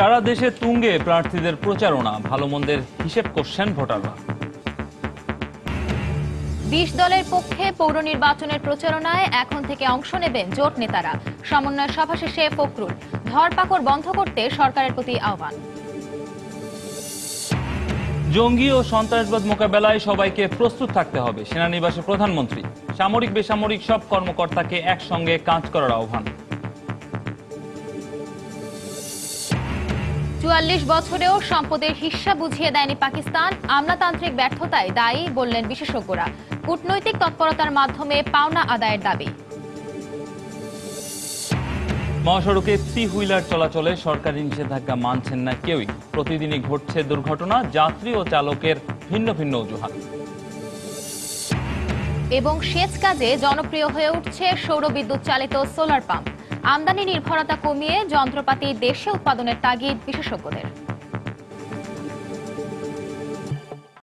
সারা দেশে তুঙ্গে প্রার্থীদের প্রচারণা, ভালো মন্দের হিসেব করছেন ভোটাররা। ২০ দলের পক্ষে পৌর নির্বাচনের প্রচারণায় এখন থেকে অংশ নেবেন জোট নেতারা। সমন্বয় সভা শেষে ফখরুল, ধরপাকড় বন্ধ করতে সরকারের প্রতি আহ্বান। জঙ্গি ও সন্ত্রাসবাদ মোকাবেলায় সবাইকে প্রস্তুত থাকতে হবে, সেনানিবাসে প্রধানমন্ত্রী। সামরিক বেসামরিক সব কর্মকর্তাকে একসঙ্গে কাজ করার আহ্বান। ৪৪ বছরেও সম্পদের হিস্সা বুঝিয়ে দেয়নি পাকিস্তান, আমলাতান্ত্রিক ব্যর্থতায় দায়ী বললেন বিশেষজ্ঞরা। কূটনৈতিক তৎপরতার মাধ্যমে পাওনা আদায়ের দাবি। মহাসড়কে থ্রি হুইলার চলাচলে সরকারি নিষেধাজ্ঞা মানছেন না কেউই। প্রতিদিনই ঘটছে দুর্ঘটনা, যাত্রী ও চালকের ভিন্ন ভিন্ন অজুহাত। এবং সেচ কাজে জনপ্রিয় হয়ে উঠছে সৌরবিদ্যুৎ চালিত সোলার পাম্প। আমদানি নির্ভরতা কমিয়ে যন্ত্রপাতি দেশে উৎপাদনের তাগিদ বিশেষজ্ঞদের।